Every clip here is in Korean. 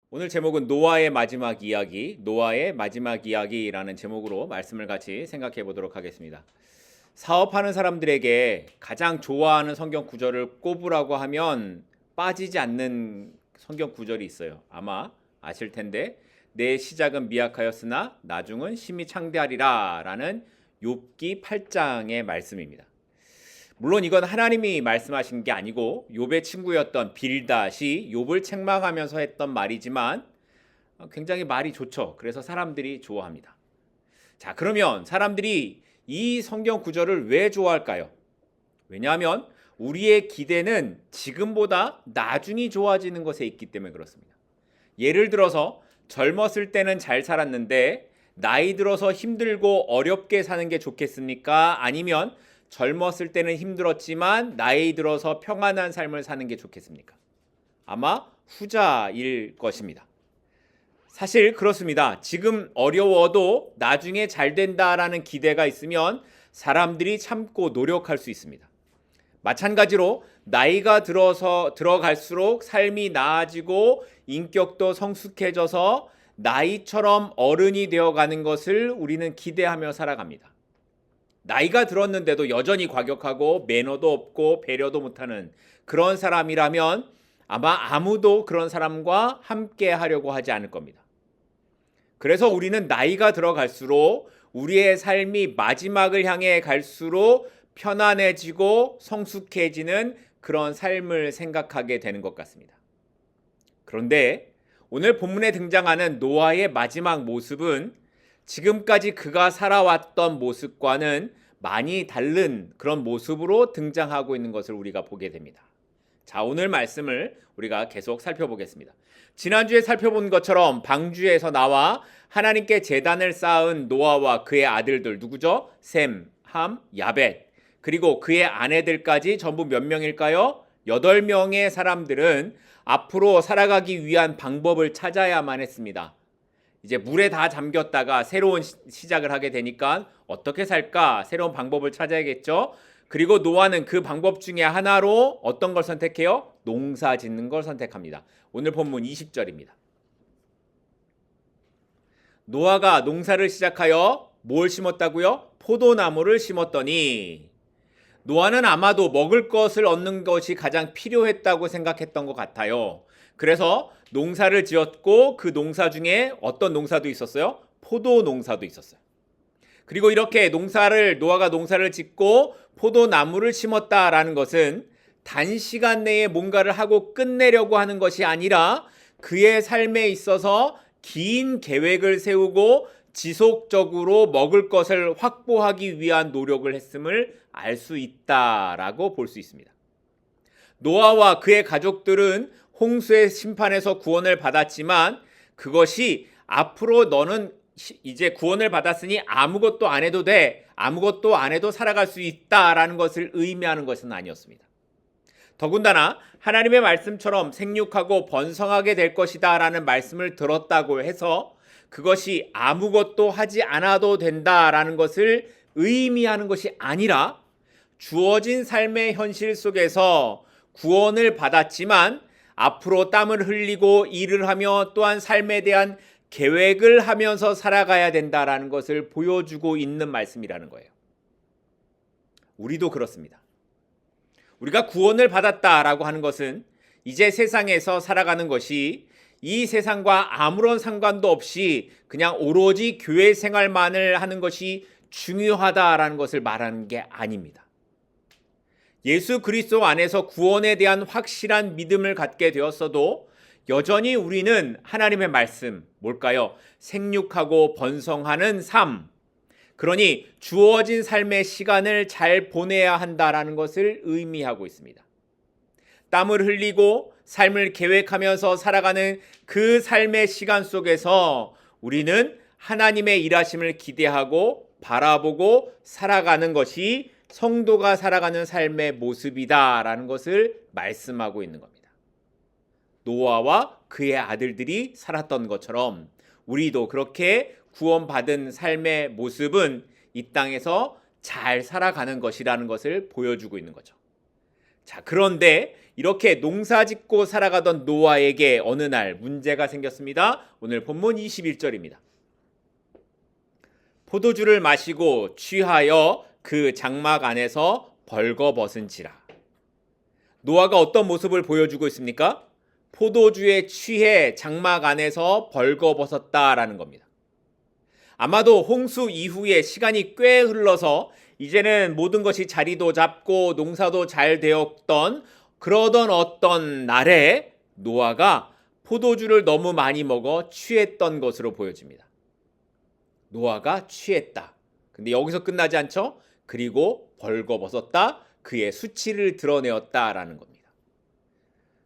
오늘 제목은 노아의 마지막 이야기, 노아의 마지막 이야기라는 제목으로 말씀을 같이 생각해 보도록 하겠습니다. 사업하는 사람들에게 가장 좋아하는 성경 구절을 꼽으라고 하면 빠지지 않는 성경 구절이 있어요. 아마 아실 텐데, 내 시작은 미약하였으나 나중은 심히 창대하리라 라는 욥기 8장의 말씀입니다. 물론 이건 하나님이 말씀하신 게 아니고 욥의 친구였던 빌닷이 욥을 책망하면서 했던 말이지만 굉장히 말이 좋죠. 그래서 사람들이 좋아합니다. 자, 그러면 사람들이 이 성경 구절을 왜 좋아할까요? 왜냐하면 우리의 기대는 지금보다 나중이 좋아지는 것에 있기 때문에 그렇습니다. 예를 들어서 젊었을 때는 잘 살았는데 나이 들어서 힘들고 어렵게 사는 게 좋겠습니까? 아니면 젊었을 때는 힘들었지만 나이 들어서 평안한 삶을 사는 게 좋겠습니까? 아마 후자일 것입니다. 사실 그렇습니다. 지금 어려워도 나중에 잘 된다라는 기대가 있으면 사람들이 참고 노력할 수 있습니다. 마찬가지로 나이가 들어갈수록 삶이 나아지고 인격도 성숙해져서 나이처럼 어른이 되어가는 것을 우리는 기대하며 살아갑니다. 나이가 들었는데도 여전히 과격하고 매너도 없고 배려도 못하는 그런 사람이라면 아마 아무도 그런 사람과 함께 하려고 하지 않을 겁니다. 그래서 우리는 나이가 들어갈수록 우리의 삶이 마지막을 향해 갈수록 편안해지고 성숙해지는 그런 삶을 생각하게 되는 것 같습니다. 그런데 오늘 본문에 등장하는 노아의 마지막 모습은 지금까지 그가 살아왔던 모습과는 많이 다른 그런 모습으로 등장하고 있는 것을 우리가 보게 됩니다. 자, 오늘 말씀을 우리가 계속 살펴보겠습니다. 지난주에 살펴본 것처럼 방주에서 나와 하나님께 제단을 쌓은 노아와 그의 아들들 누구죠? 셈, 함, 야벳, 그리고 그의 아내들까지 전부 몇 명일까요? 8명의 사람들은 앞으로 살아가기 위한 방법을 찾아야만 했습니다. 이제 물에 다 잠겼다가 새로운 시작을 하게 되니까 어떻게 살까? 새로운 방법을 찾아야겠죠. 그리고 노아는 그 방법 중에 하나로 어떤 걸 선택해요? 농사 짓는 걸 선택합니다. 오늘 본문 20절입니다. 노아가 농사를 시작하여 뭘 심었다고요? 포도나무를 심었더니 노아는 아마도 먹을 것을 얻는 것이 가장 필요했다고 생각했던 것 같아요. 그래서 농사를 지었고 그 농사 중에 어떤 농사도 있었어요? 포도 농사도 있었어요. 그리고 이렇게 노아가 농사를 짓고 포도나무를 심었다라는 것은 단시간 내에 뭔가를 하고 끝내려고 하는 것이 아니라 그의 삶에 있어서 긴 계획을 세우고 지속적으로 먹을 것을 확보하기 위한 노력을 했음을 알 수 있다라고 볼 수 있습니다. 노아와 그의 가족들은 홍수의 심판에서 구원을 받았지만 그것이 앞으로 너는 이제 구원을 받았으니 아무것도 안 해도 돼, 아무것도 안 해도 살아갈 수 있다라는 것을 의미하는 것은 아니었습니다. 더군다나 하나님의 말씀처럼 생육하고 번성하게 될 것이다 라는 말씀을 들었다고 해서 그것이 아무것도 하지 않아도 된다라는 것을 의미하는 것이 아니라 주어진 삶의 현실 속에서 구원을 받았지만 앞으로 땀을 흘리고 일을 하며 또한 삶에 대한 계획을 하면서 살아가야 된다라는 것을 보여주고 있는 말씀이라는 거예요. 우리도 그렇습니다. 우리가 구원을 받았다라고 하는 것은 이제 세상에서 살아가는 것이 이 세상과 아무런 상관도 없이 그냥 오로지 교회 생활만을 하는 것이 중요하다라는 것을 말하는 게 아닙니다. 예수 그리스도 안에서 구원에 대한 확실한 믿음을 갖게 되었어도 여전히 우리는 하나님의 말씀, 뭘까요? 생육하고 번성하는 삶, 그러니 주어진 삶의 시간을 잘 보내야 한다라는 것을 의미하고 있습니다. 땀을 흘리고 삶을 계획하면서 살아가는 그 삶의 시간 속에서 우리는 하나님의 일하심을 기대하고 바라보고 살아가는 것이 성도가 살아가는 삶의 모습이다라는 것을 말씀하고 있는 겁니다. 노아와 그의 아들들이 살았던 것처럼 우리도 그렇게 구원받은 삶의 모습은 이 땅에서 잘 살아가는 것이라는 것을 보여주고 있는 거죠. 자, 그런데 이렇게 농사짓고 살아가던 노아에게 어느 날 문제가 생겼습니다. 오늘 본문 21절입니다. 포도주를 마시고 취하여 그 장막 안에서 벌거벗은지라. 노아가 어떤 모습을 보여주고 있습니까? 포도주에 취해 장막 안에서 벌거벗었다라는 겁니다. 아마도 홍수 이후에 시간이 꽤 흘러서 이제는 모든 것이 자리도 잡고 농사도 잘 되었던 그러던 어떤 날에 노아가 포도주를 너무 많이 먹어 취했던 것으로 보여집니다. 노아가 취했다. 근데 여기서 끝나지 않죠? 그리고 벌거벗었다. 그의 수치를 드러내었다라는 겁니다.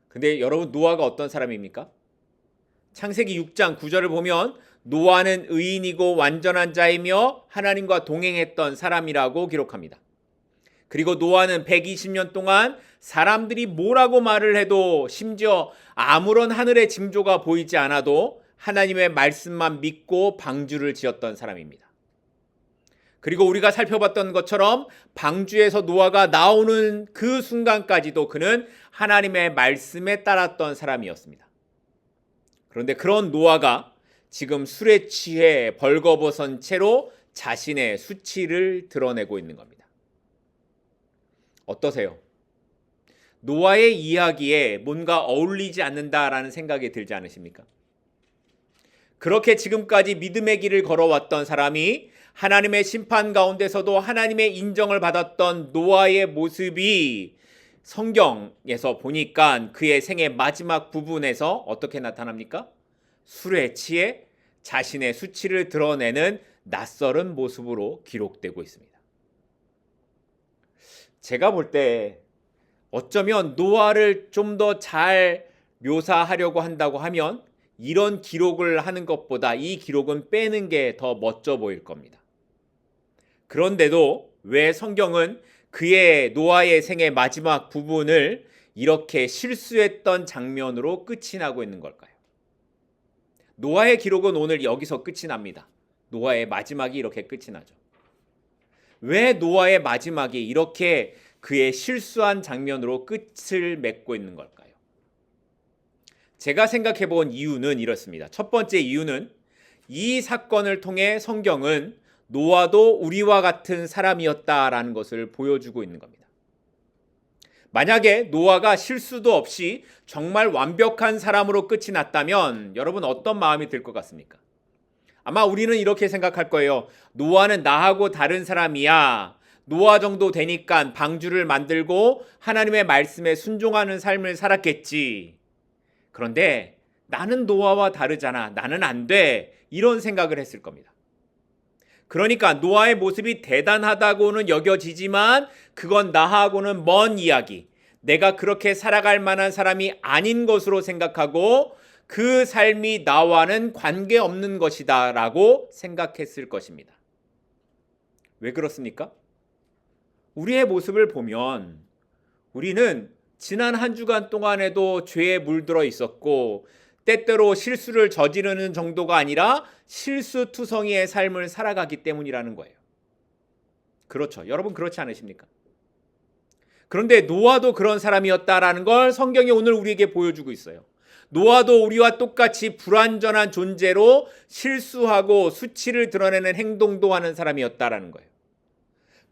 근데 여러분, 노아가 어떤 사람입니까? 창세기 6장 9절을 보면 노아는 의인이고 완전한 자이며 하나님과 동행했던 사람이라고 기록합니다. 그리고 노아는 120년 동안 사람들이 뭐라고 말을 해도 심지어 아무런 하늘의 징조가 보이지 않아도 하나님의 말씀만 믿고 방주를 지었던 사람입니다. 그리고 우리가 살펴봤던 것처럼 방주에서 노아가 나오는 그 순간까지도 그는 하나님의 말씀에 따랐던 사람이었습니다. 그런데 그런 노아가 지금 술에 취해 벌거벗은 채로 자신의 수치를 드러내고 있는 겁니다. 어떠세요? 노아의 이야기에 뭔가 어울리지 않는다라는 생각이 들지 않으십니까? 그렇게 지금까지 믿음의 길을 걸어왔던 사람이 하나님의 심판 가운데서도 하나님의 인정을 받았던 노아의 모습이 성경에서 보니까 그의 생의 마지막 부분에서 어떻게 나타납니까? 술에 취해 자신의 수치를 드러내는 낯설은 모습으로 기록되고 있습니다. 제가 볼 때 어쩌면 노아를 좀 더 잘 묘사하려고 한다고 하면 이런 기록을 하는 것보다 이 기록은 빼는 게 더 멋져 보일 겁니다. 그런데도 왜 성경은 그의 노아의 생의 마지막 부분을 이렇게 실수했던 장면으로 끝이 나고 있는 걸까요? 노아의 기록은 오늘 여기서 끝이 납니다. 노아의 마지막이 이렇게 끝이 나죠. 왜 노아의 마지막이 이렇게 그의 실수한 장면으로 끝을 맺고 있는 걸까요? 제가 생각해 본 이유는 이렇습니다. 첫 번째 이유는 이 사건을 통해 성경은 노아도 우리와 같은 사람이었다라는 것을 보여주고 있는 겁니다. 만약에 노아가 실수도 없이 정말 완벽한 사람으로 끝이 났다면 여러분 어떤 마음이 들 것 같습니까? 아마 우리는 이렇게 생각할 거예요. 노아는 나하고 다른 사람이야. 노아 정도 되니까 방주를 만들고 하나님의 말씀에 순종하는 삶을 살았겠지. 그런데 나는 노아와 다르잖아. 나는 안 돼. 이런 생각을 했을 겁니다. 그러니까 노아의 모습이 대단하다고는 여겨지지만 그건 나하고는 먼 이야기. 내가 그렇게 살아갈 만한 사람이 아닌 것으로 생각하고 그 삶이 나와는 관계없는 것이다 라고 생각했을 것입니다. 왜 그렇습니까? 우리의 모습을 보면 우리는 지난 한 주간 동안에도 죄에 물들어 있었고 때때로 실수를 저지르는 정도가 아니라 실수투성이의 삶을 살아가기 때문이라는 거예요. 그렇죠. 여러분 그렇지 않으십니까? 그런데 노아도 그런 사람이었다라는 걸 성경이 오늘 우리에게 보여주고 있어요. 노아도 우리와 똑같이 불완전한 존재로 실수하고 수치를 드러내는 행동도 하는 사람이었다라는 거예요.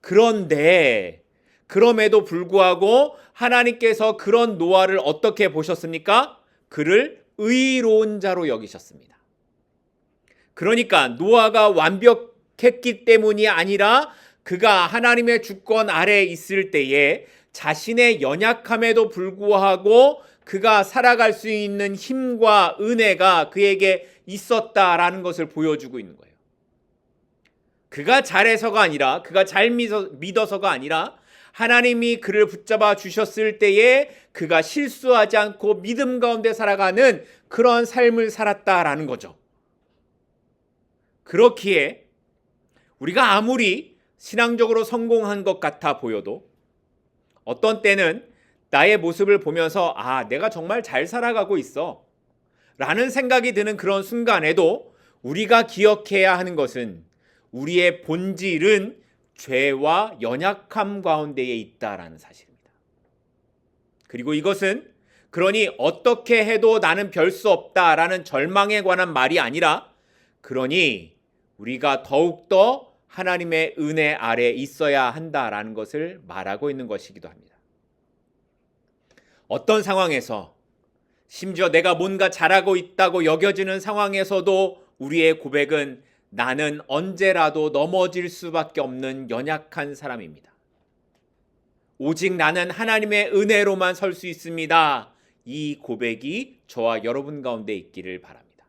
그런데 그럼에도 불구하고 하나님께서 그런 노아를 어떻게 보셨습니까? 그를 의로운 자로 여기셨습니다. 그러니까 노아가 완벽했기 때문이 아니라 그가 하나님의 주권 아래에 있을 때에 자신의 연약함에도 불구하고 그가 살아갈 수 있는 힘과 은혜가 그에게 있었다라는 것을 보여주고 있는 거예요. 그가 잘해서가 아니라 그가 잘 믿어서가 아니라 하나님이 그를 붙잡아 주셨을 때에 그가 실수하지 않고 믿음 가운데 살아가는 그런 삶을 살았다라는 거죠. 그렇기에 우리가 아무리 신앙적으로 성공한 것 같아 보여도 어떤 때는 나의 모습을 보면서 내가 정말 잘 살아가고 있어 라는 생각이 드는 그런 순간에도 우리가 기억해야 하는 것은 우리의 본질은 죄와 연약함 가운데에 있다라는 사실입니다. 그리고 이것은 그러니 어떻게 해도 나는 별 수 없다라는 절망에 관한 말이 아니라 그러니 우리가 더욱더 하나님의 은혜 아래 있어야 한다라는 것을 말하고 있는 것이기도 합니다. 어떤 상황에서 심지어 내가 뭔가 잘하고 있다고 여겨지는 상황에서도 우리의 고백은 나는 언제라도 넘어질 수밖에 없는 연약한 사람입니다. 오직 나는 하나님의 은혜로만 설 수 있습니다. 이 고백이 저와 여러분 가운데 있기를 바랍니다.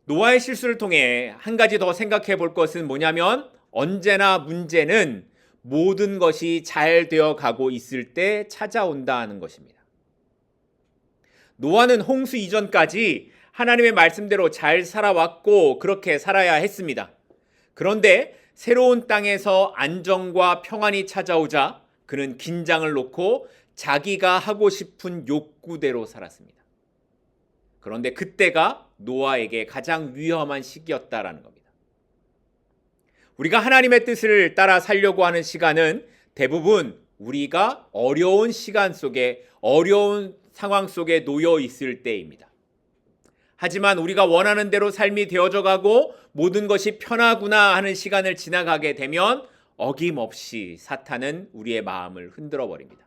노아의 실수를 통해 한 가지 더 생각해 볼 것은 뭐냐면 언제나 문제는 모든 것이 잘 되어 가고 있을 때 찾아온다는 것입니다. 노아는 홍수 이전까지 하나님의 말씀대로 잘 살아왔고 그렇게 살아야 했습니다. 그런데 새로운 땅에서 안정과 평안이 찾아오자 그는 긴장을 놓고 자기가 하고 싶은 욕구대로 살았습니다. 그런데 그때가 노아에게 가장 위험한 시기였다라는 겁니다. 우리가 하나님의 뜻을 따라 살려고 하는 시간은 대부분 우리가 어려운 시간 속에 어려운 상황 속에 놓여 있을 때입니다. 하지만 우리가 원하는 대로 삶이 되어져 가고 모든 것이 편하구나 하는 시간을 지나가게 되면 어김없이 사탄은 우리의 마음을 흔들어 버립니다.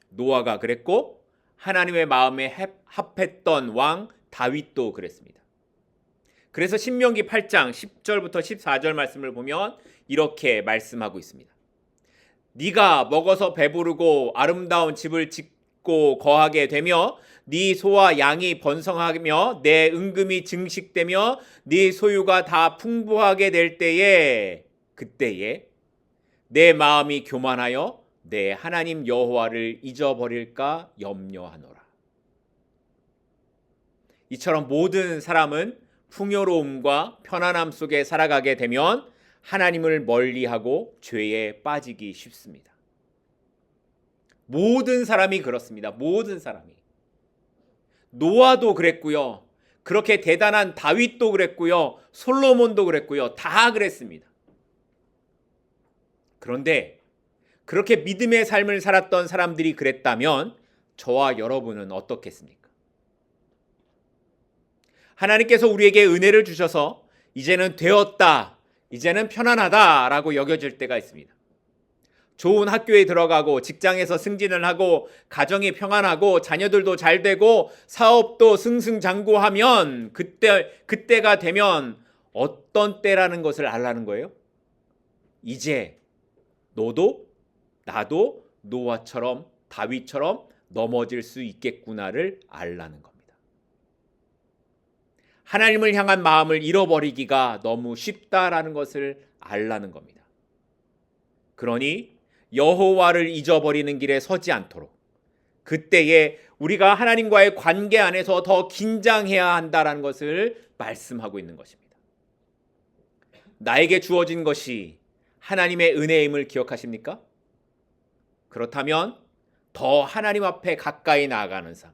노아가 그랬고 하나님의 마음에 합했던 왕 다윗도 그랬습니다. 그래서 신명기 8장 10절부터 14절 말씀을 보면 이렇게 말씀하고 있습니다. 네가 먹어서 배부르고 아름다운 집을 짓고 거하게 되며 네 소와 양이 번성하며 내 은금이 증식되며 네 소유가 다 풍부하게 될 때에 그때에 내 마음이 교만하여 내 하나님 여호와를 잊어버릴까 염려하노라. 이처럼 모든 사람은 풍요로움과 편안함 속에 살아가게 되면 하나님을 멀리하고 죄에 빠지기 쉽습니다. 모든 사람이 그렇습니다. 모든 사람이. 노아도 그랬고요. 그렇게 대단한 다윗도 그랬고요. 솔로몬도 그랬고요. 다 그랬습니다. 그런데 그렇게 믿음의 삶을 살았던 사람들이 그랬다면 저와 여러분은 어떻겠습니까? 하나님께서 우리에게 은혜를 주셔서 이제는 되었다, 이제는 편안하다라고 여겨질 때가 있습니다. 좋은 학교에 들어가고 직장에서 승진을 하고 가정이 평안하고 자녀들도 잘 되고 사업도 승승장구하면 그때가 되면 어떤 때라는 것을 알라는 거예요? 이제 너도 나도 노아처럼 다윗처럼 넘어질 수 있겠구나를 알라는 겁니다. 하나님을 향한 마음을 잃어버리기가 너무 쉽다라는 것을 알라는 겁니다. 그러니 여호와를 잊어버리는 길에 서지 않도록 그때에 우리가 하나님과의 관계 안에서 더 긴장해야 한다라는 것을 말씀하고 있는 것입니다. 나에게 주어진 것이 하나님의 은혜임을 기억하십니까? 그렇다면 더 하나님 앞에 가까이 나아가는 삶,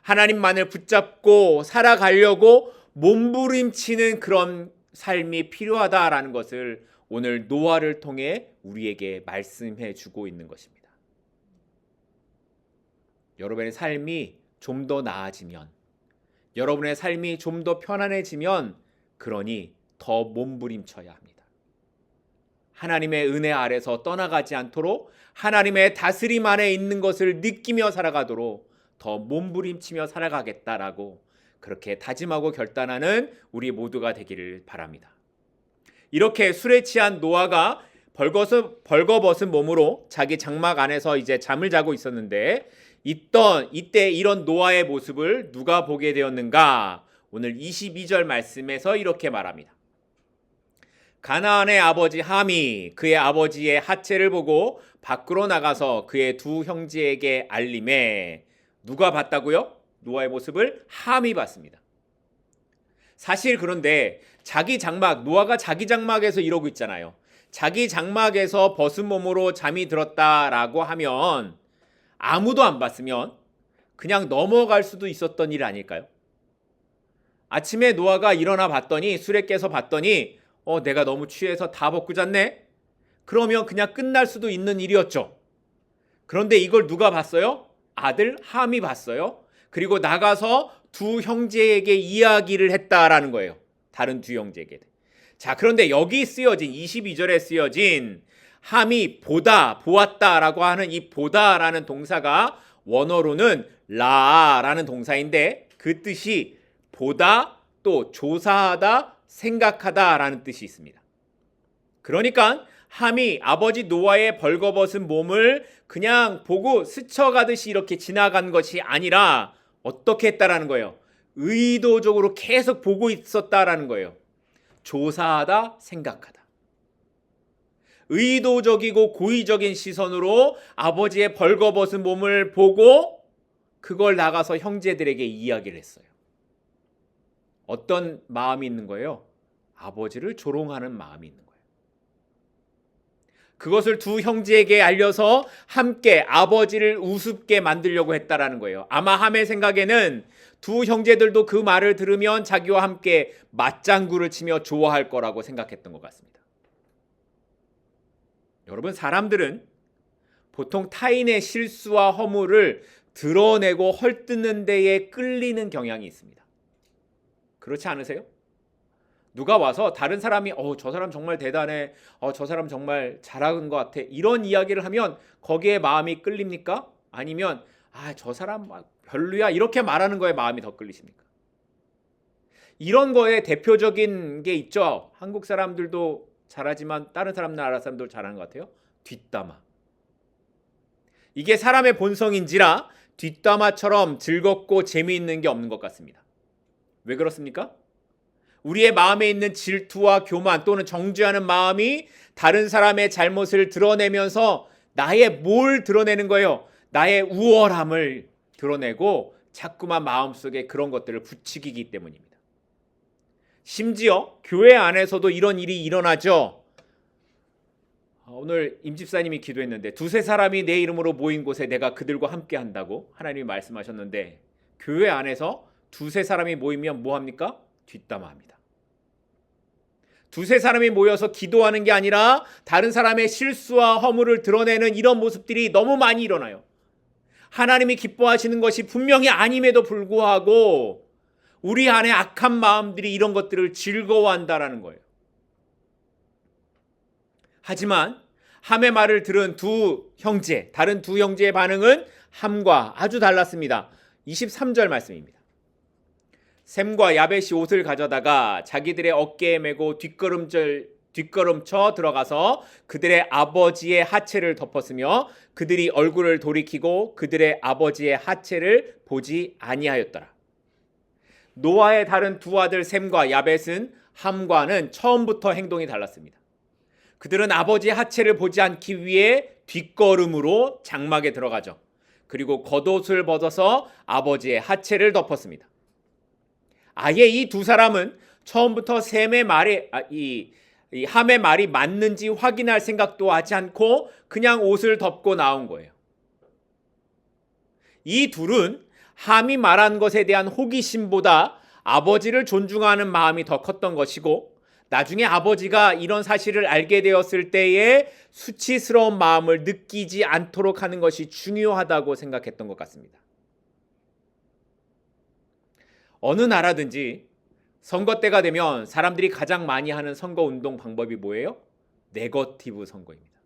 하나님만을 붙잡고 살아가려고 몸부림치는 그런 삶이 필요하다라는 것을 오늘 노아를 통해 우리에게 말씀해 주고 있는 것입니다. 여러분의 삶이 좀 더 나아지면, 여러분의 삶이 좀 더 편안해지면 그러니 더 몸부림쳐야 합니다. 하나님의 은혜 아래서 떠나가지 않도록 하나님의 다스림 안에 있는 것을 느끼며 살아가도록 더 몸부림치며 살아가겠다라고 그렇게 다짐하고 결단하는 우리 모두가 되기를 바랍니다. 이렇게 술에 취한 노아가 벌거벗은 몸으로 자기 장막 안에서 이제 잠을 자고 있었는데 이때 이런 노아의 모습을 누가 보게 되었는가? 오늘 22절 말씀에서 이렇게 말합니다. 가나안의 아버지 함이 그의 아버지의 하체를 보고 밖으로 나가서 그의 두 형제에게 알림해. 누가 봤다고요? 노아의 모습을 함이 봤습니다. 사실 그런데 노아가 자기 장막에서 이러고 있잖아요. 자기 장막에서 벗은 몸으로 잠이 들었다라고 하면 아무도 안 봤으면 그냥 넘어갈 수도 있었던 일 아닐까요? 아침에 노아가 일어나 봤더니 술에 깨서 봤더니 내가 너무 취해서 다 벗고 잤네? 그러면 그냥 끝날 수도 있는 일이었죠. 그런데 이걸 누가 봤어요? 아들 함이 봤어요. 그리고 나가서 두 형제에게 이야기를 했다라는 거예요. 다른 두 형제에게. 자, 그런데 여기 쓰여진 22절에 쓰여진 함이 보다, 보았다라고 하는 이 보다라는 동사가 원어로는 라라는 동사인데 그 뜻이 보다, 또 조사하다, 생각하다라는 뜻이 있습니다. 그러니까 함이 아버지 노아의 벌거벗은 몸을 그냥 보고 스쳐가듯이 이렇게 지나간 것이 아니라 어떻게 했다라는 거예요? 의도적으로 계속 보고 있었다라는 거예요. 조사하다, 생각하다. 의도적이고 고의적인 시선으로 아버지의 벌거벗은 몸을 보고 그걸 나가서 형제들에게 이야기를 했어요. 어떤 마음이 있는 거예요? 아버지를 조롱하는 마음이 있는 거예요. 그것을 두 형제에게 알려서 함께 아버지를 우습게 만들려고 했다라는 거예요. 아마 함의 생각에는 두 형제들도 그 말을 들으면 자기와 함께 맞장구를 치며 좋아할 거라고 생각했던 것 같습니다. 여러분, 사람들은 보통 타인의 실수와 허물을 드러내고 헐뜯는 데에 끌리는 경향이 있습니다. 그렇지 않으세요? 누가 와서 다른 사람이 저 사람 정말 대단해, 저 사람 정말 잘하는 것 같아, 이런 이야기를 하면 거기에 마음이 끌립니까? 아니면 저 사람 별로야, 이렇게 말하는 거에 마음이 더 끌리십니까? 이런 거에 대표적인 게 있죠. 한국 사람들도 잘하지만 다른 나라 사람도 잘하는 것 같아요. 뒷담화. 이게 사람의 본성인지라 뒷담화처럼 즐겁고 재미있는 게 없는 것 같습니다. 왜 그렇습니까? 우리의 마음에 있는 질투와 교만 또는 정죄하는 마음이 다른 사람의 잘못을 드러내면서 나의 뭘 드러내는 거예요? 나의 우월함을 드러내고 자꾸만 마음속에 그런 것들을 부추기기 때문입니다. 심지어 교회 안에서도 이런 일이 일어나죠. 오늘 임집사님이 기도했는데 두세 사람이 내 이름으로 모인 곳에 내가 그들과 함께 한다고 하나님이 말씀하셨는데, 교회 안에서 두세 사람이 모이면 뭐 합니까? 뒷담화합니다. 두세 사람이 모여서 기도하는 게 아니라 다른 사람의 실수와 허물을 드러내는 이런 모습들이 너무 많이 일어나요. 하나님이 기뻐하시는 것이 분명히 아님에도 불구하고 우리 안에 악한 마음들이 이런 것들을 즐거워한다라는 거예요. 하지만 함의 말을 들은 다른 두 형제의 반응은 함과 아주 달랐습니다. 23절 말씀입니다. 셈과 야벳이 옷을 가져다가 자기들의 어깨에 메고 뒷걸음쳐 들어가서 그들의 아버지의 하체를 덮었으며 그들이 얼굴을 돌이키고 그들의 아버지의 하체를 보지 아니하였더라. 노아의 다른 두 아들 셈과 야벳은 함과는 처음부터 행동이 달랐습니다. 그들은 아버지의 하체를 보지 않기 위해 뒷걸음으로 장막에 들어가죠. 그리고 겉옷을 벗어서 아버지의 하체를 덮었습니다. 아예 이 두 사람은 처음부터 셈의 말이 이 함의 말이 맞는지 확인할 생각도 하지 않고 그냥 옷을 덮고 나온 거예요. 이 둘은 함이 말한 것에 대한 호기심보다 아버지를 존중하는 마음이 더 컸던 것이고, 나중에 아버지가 이런 사실을 알게 되었을 때에 수치스러운 마음을 느끼지 않도록 하는 것이 중요하다고 생각했던 것 같습니다. 어느 나라든지 선거 때가 되면 사람들이 가장 많이 하는 선거운동 방법이 뭐예요? 네거티브 선거입니다.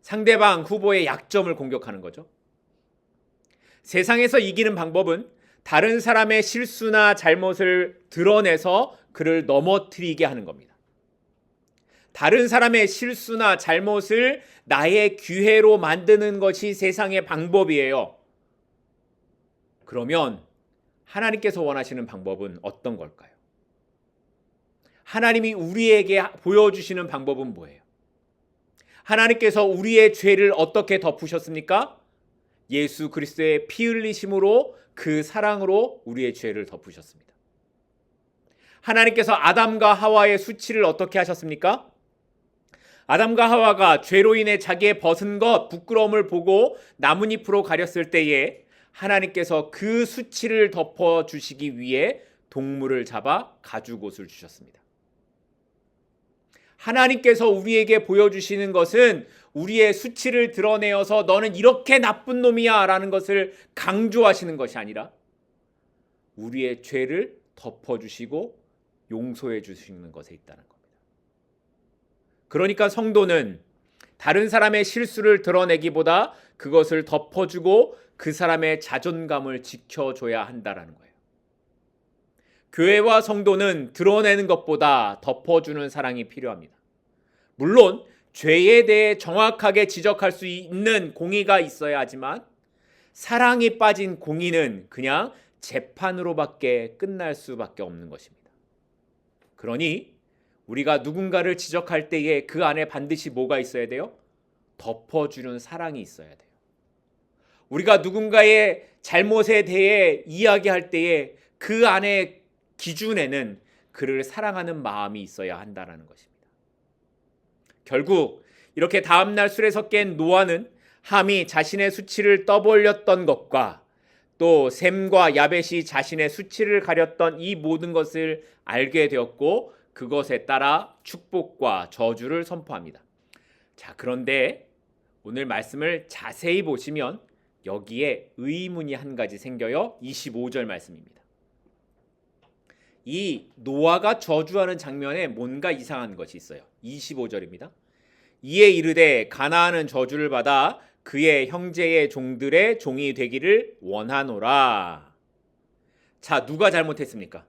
상대방 후보의 약점을 공격하는 거죠. 세상에서 이기는 방법은 다른 사람의 실수나 잘못을 드러내서 그를 넘어뜨리게 하는 겁니다. 다른 사람의 실수나 잘못을 나의 기회로 만드는 것이 세상의 방법이에요. 그러면 하나님께서 원하시는 방법은 어떤 걸까요? 하나님이 우리에게 보여주시는 방법은 뭐예요? 하나님께서 우리의 죄를 어떻게 덮으셨습니까? 예수 그리스도의 피 흘리심으로, 그 사랑으로 우리의 죄를 덮으셨습니다. 하나님께서 아담과 하와의 수치를 어떻게 하셨습니까? 아담과 하와가 죄로 인해 자기의 벗은 것, 부끄러움을 보고 나뭇잎으로 가렸을 때에 하나님께서 그 수치를 덮어주시기 위해 동물을 잡아 가죽옷을 주셨습니다. 하나님께서 우리에게 보여주시는 것은 우리의 수치를 드러내어서 너는 이렇게 나쁜 놈이야 라는 것을 강조하시는 것이 아니라 우리의 죄를 덮어주시고 용서해 주시는 것에 있다는 겁니다. 그러니까 성도는 다른 사람의 실수를 드러내기보다 그것을 덮어주고 그 사람의 자존감을 지켜줘야 한다는 거예요. 교회와 성도는 드러내는 것보다 덮어주는 사랑이 필요합니다. 물론 죄에 대해 정확하게 지적할 수 있는 공의가 있어야 하지만 사랑이 빠진 공의는 그냥 재판으로밖에 끝날 수밖에 없는 것입니다. 그러니 우리가 누군가를 지적할 때에 그 안에 반드시 뭐가 있어야 돼요? 덮어주는 사랑이 있어야 돼요. 우리가 누군가의 잘못에 대해 이야기할 때에 그 안에 기준에는 그를 사랑하는 마음이 있어야 한다는 것입니다. 결국 이렇게 다음날 술에서 깬 노아는 함이 자신의 수치를 떠벌렸던 것과 또 셈과 야벳이 자신의 수치를 가렸던 이 모든 것을 알게 되었고 그것에 따라 축복과 저주를 선포합니다. 자, 그런데 오늘 말씀을 자세히 보시면 여기에 의문이 한 가지 생겨요. 25절 말씀입니다. 이 노아가 저주하는 장면에 뭔가 이상한 것이 있어요. 25절입니다. 이에 이르되 가나안은 저주를 받아 그의 형제의 종들의 종이 되기를 원하노라. 자, 누가 잘못했습니까?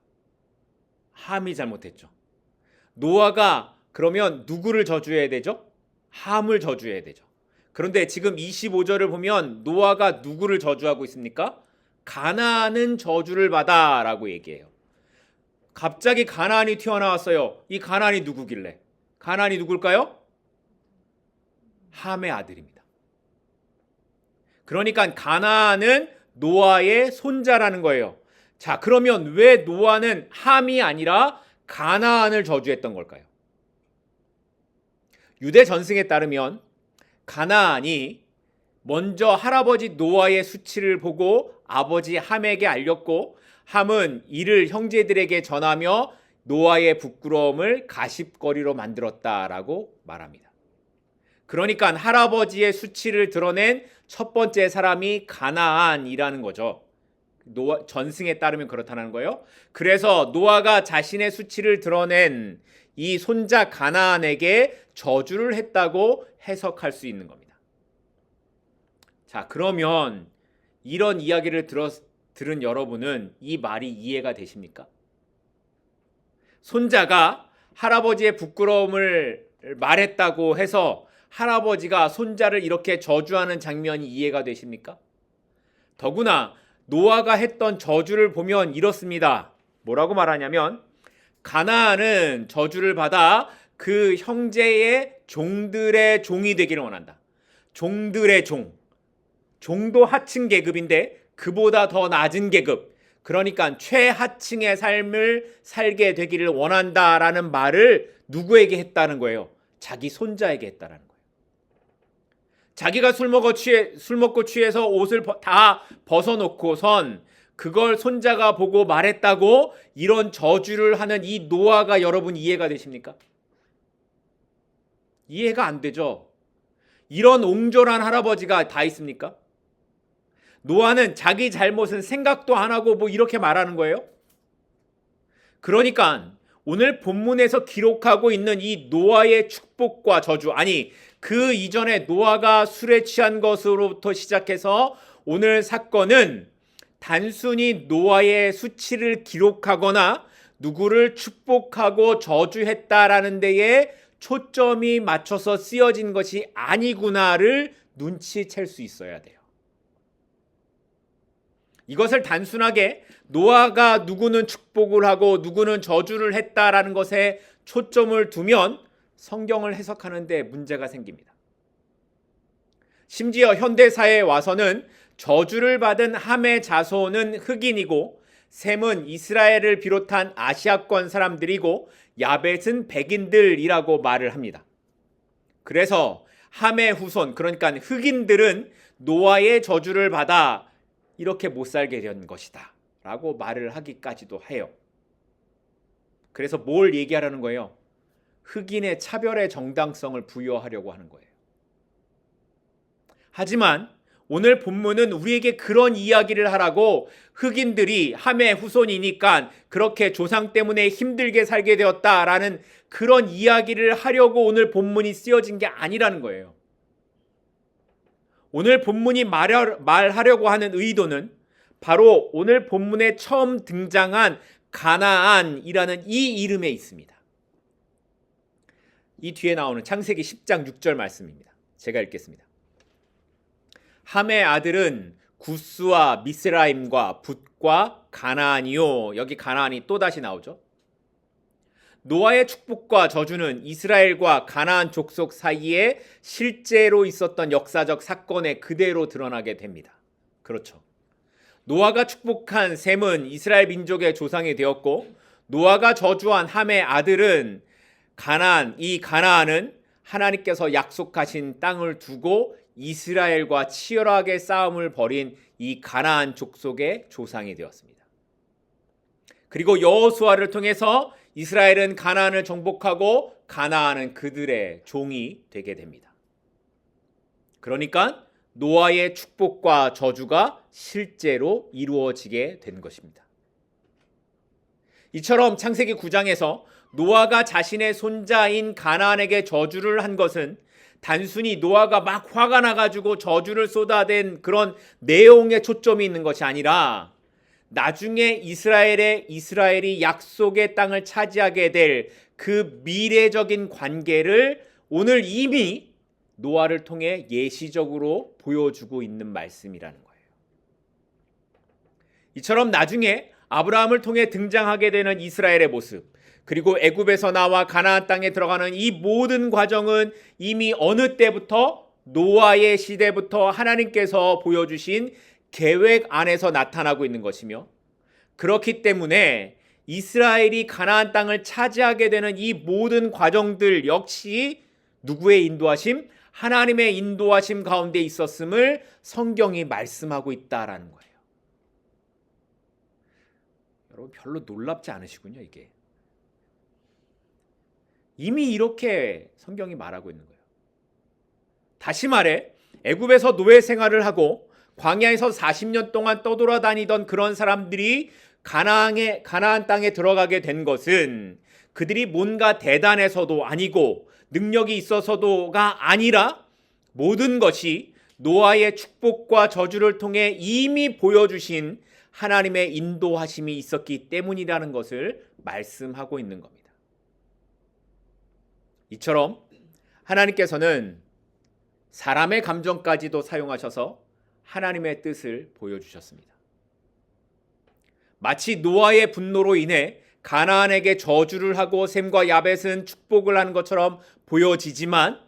함이 잘못했죠. 노아가 그러면 누구를 저주해야 되죠? 함을 저주해야 되죠. 그런데 지금 25절을 보면 노아가 누구를 저주하고 있습니까? 가나안은 저주를 받아 라고 얘기해요. 갑자기 가나안이 튀어나왔어요. 이 가나안이 누구길래? 가나안이 누굴까요? 함의 아들입니다. 그러니까 가나안은 노아의 손자라는 거예요. 자, 그러면 왜 노아는 함이 아니라 가나안을 저주했던 걸까요? 유대 전승에 따르면 가나안이 먼저 할아버지 노아의 수치를 보고 아버지 함에게 알렸고 함은 이를 형제들에게 전하며 노아의 부끄러움을 가십거리로 만들었다라고 말합니다. 그러니까 할아버지의 수치를 드러낸 첫 번째 사람이 가나안이라는 거죠. 노아 전승에 따르면 그렇다는 거예요. 그래서 노아가 자신의 수치를 드러낸 이 손자 가나안에게 저주를 했다고 해석할 수 있는 겁니다. 자, 그러면 이런 이야기를 들은 여러분은 이 말이 이해가 되십니까? 손자가 할아버지의 부끄러움을 말했다고 해서 할아버지가 손자를 이렇게 저주하는 장면이 이해가 되십니까? 더구나 노아가 했던 저주를 보면 이렇습니다. 뭐라고 말하냐면 가나안은 저주를 받아 그 형제의 종들의 종이 되기를 원한다. 종들의 종. 종도 하층 계급인데 그보다 더 낮은 계급. 그러니까 최하층의 삶을 살게 되기를 원한다라는 말을 누구에게 했다는 거예요? 자기 손자에게 했다는 거예요. 자기가 술 먹고 취해서 옷을 다 벗어놓고선 그걸 손자가 보고 말했다고 이런 저주를 하는 이 노아가 여러분 이해가 되십니까? 이해가 안 되죠. 이런 옹졸한 할아버지가 다 있습니까? 노아는 자기 잘못은 생각도 안 하고 뭐 이렇게 말하는 거예요? 그러니까 오늘 본문에서 기록하고 있는 이 노아의 축복과 저주, 아니 그 이전에 노아가 술에 취한 것으로부터 시작해서 오늘 사건은 단순히 노아의 수치를 기록하거나 누구를 축복하고 저주했다라는 데에 초점이 맞춰서 쓰여진 것이 아니구나를 눈치챌 수 있어야 돼요. 이것을 단순하게 노아가 누구는 축복을 하고 누구는 저주를 했다라는 것에 초점을 두면 성경을 해석하는 데 문제가 생깁니다. 심지어 현대사회에 와서는 저주를 받은 함의 자손은 흑인이고 셈은 이스라엘을 비롯한 아시아권 사람들이고 야벳은 백인들이라고 말을 합니다. 그래서 함의 후손, 그러니까 흑인들은 노아의 저주를 받아 이렇게 못 살게 된 것이다 라고 말을 하기까지도 해요. 그래서 뭘 얘기하라는 거예요? 흑인의 차별의 정당성을 부여하려고 하는 거예요. 하지만 오늘 본문은 우리에게 그런 이야기를 하라고 흑인들이 함의 후손이니까 그렇게 조상 때문에 힘들게 살게 되었다라는 그런 이야기를 하려고 오늘 본문이 쓰여진 게 아니라는 거예요. 오늘 본문이 말하려고 하는 의도는 바로 오늘 본문에 처음 등장한 가나안이라는 이 이름에 있습니다. 이 뒤에 나오는 창세기 10장 6절 말씀입니다. 제가 읽겠습니다. 함의 아들은 구스와 미스라임과 붓과 가나안이요. 여기 가나안이 또다시 나오죠. 노아의 축복과 저주는 이스라엘과 가나안 족속 사이에 실제로 있었던 역사적 사건에 그대로 드러나게 됩니다. 그렇죠. 노아가 축복한 셈은 이스라엘 민족의 조상이 되었고 노아가 저주한 함의 아들은 가나안, 이 가나안은 하나님께서 약속하신 땅을 두고 이스라엘과 치열하게 싸움을 벌인 이 가나안 족속의 조상이 되었습니다. 그리고 여호수아를 통해서 이스라엘은 가나안을 정복하고 가나안은 그들의 종이 되게 됩니다. 그러니까 노아의 축복과 저주가 실제로 이루어지게 된 것입니다. 이처럼 창세기 9장에서 노아가 자신의 손자인 가나안에게 저주를 한 것은 단순히 노아가 막 화가 나가지고 저주를 쏟아댄 그런 내용에 초점이 있는 것이 아니라 나중에 이스라엘이 약속의 땅을 차지하게 될 그 미래적인 관계를 오늘 이미 노아를 통해 예시적으로 보여주고 있는 말씀이라는 거예요. 이처럼 나중에 아브라함을 통해 등장하게 되는 이스라엘의 모습, 그리고 애굽에서 나와 가나안 땅에 들어가는 이 모든 과정은 이미 어느 때부터 노아의 시대부터 하나님께서 보여주신 계획 안에서 나타나고 있는 것이며, 그렇기 때문에 이스라엘이 가나안 땅을 차지하게 되는 이 모든 과정들 역시 누구의 인도하심? 하나님의 인도하심 가운데 있었음을 성경이 말씀하고 있다라는 거예요. 여러분 별로 놀랍지 않으시군요, 이게. 이미 이렇게 성경이 말하고 있는 거예요. 다시 말해 애굽에서 노예 생활을 하고 광야에서 40년 동안 떠돌아다니던 그런 사람들이 가나안 땅에 들어가게 된 것은 그들이 뭔가 대단해서도 아니고 능력이 있어서도가 아니라 모든 것이 노아의 축복과 저주를 통해 이미 보여주신 하나님의 인도하심이 있었기 때문이라는 것을 말씀하고 있는 겁니다. 이처럼 하나님께서는 사람의 감정까지도 사용하셔서 하나님의 뜻을 보여주셨습니다. 마치 노아의 분노로 인해 가나안에게 저주를 하고 셈과 야벳은 축복을 하는 것처럼 보여지지만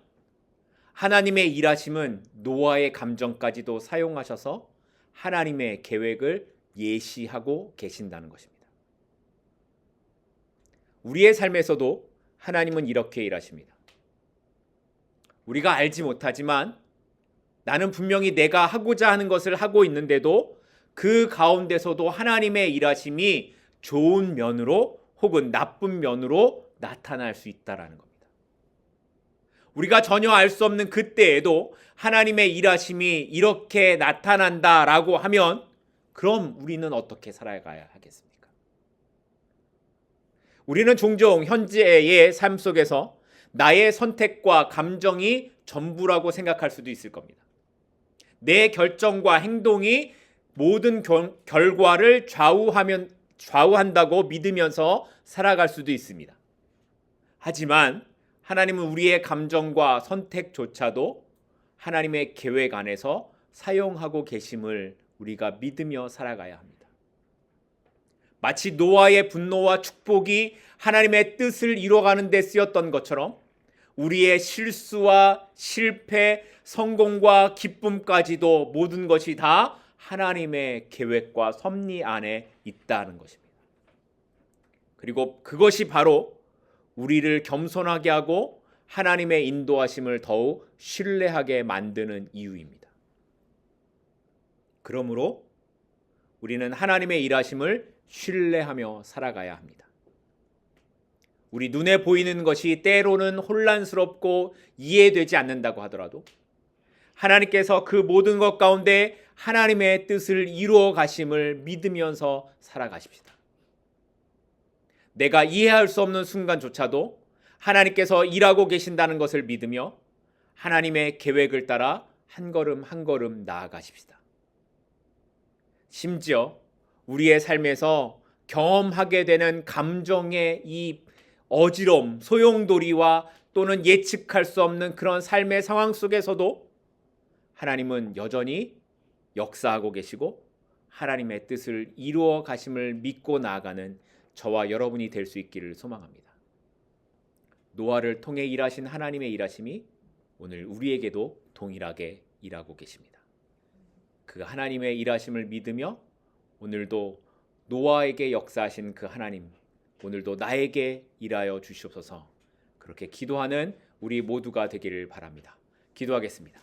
하나님의 일하심은 노아의 감정까지도 사용하셔서 하나님의 계획을 예시하고 계신다는 것입니다. 우리의 삶에서도 하나님은 이렇게 일하십니다. 우리가 알지 못하지만 나는 분명히 내가 하고자 하는 것을 하고 있는데도 그 가운데서도 하나님의 일하심이 좋은 면으로 혹은 나쁜 면으로 나타날 수 있다는 겁니다. 우리가 전혀 알 수 없는 그때에도 하나님의 일하심이 이렇게 나타난다라고 하면 그럼 우리는 어떻게 살아가야 하겠습니까? 우리는 종종 현재의 삶 속에서 나의 선택과 감정이 전부라고 생각할 수도 있을 겁니다. 내 결정과 행동이 모든 결과를 좌우한다고 믿으면서 살아갈 수도 있습니다. 하지만 하나님은 우리의 감정과 선택조차도 하나님의 계획 안에서 사용하고 계심을 우리가 믿으며 살아가야 합니다. 마치 노아의 분노와 축복이 하나님의 뜻을 이루어가는 데 쓰였던 것처럼 우리의 실수와 실패, 성공과 기쁨까지도 모든 것이 다 하나님의 계획과 섭리 안에 있다는 것입니다. 그리고 그것이 바로 우리를 겸손하게 하고 하나님의 인도하심을 더욱 신뢰하게 만드는 이유입니다. 그러므로 우리는 하나님의 일하심을 신뢰하며 살아가야 합니다. 우리 눈에 보이는 것이 때로는 혼란스럽고 이해되지 않는다고 하더라도 하나님께서 그 모든 것 가운데 하나님의 뜻을 이루어 가심을 믿으면서 살아가십시다. 내가 이해할 수 없는 순간조차도 하나님께서 일하고 계신다는 것을 믿으며 하나님의 계획을 따라 한 걸음 한 걸음 나아가십시다. 심지어 우리의 삶에서 경험하게 되는 감정의 이 어지러움, 소용돌이와 또는 예측할 수 없는 그런 삶의 상황 속에서도 하나님은 여전히 역사하고 계시고 하나님의 뜻을 이루어 가심을 믿고 나아가는 저와 여러분이 될 수 있기를 소망합니다. 노아를 통해 일하신 하나님의 일하심이 오늘 우리에게도 동일하게 일하고 계십니다. 그 하나님의 일하심을 믿으며 오늘도 노아에게 역사하신 그 하나님, 오늘도 나에게 일하여 주시옵소서. 그렇게 기도하는 우리 모두가 되기를 바랍니다. 기도하겠습니다.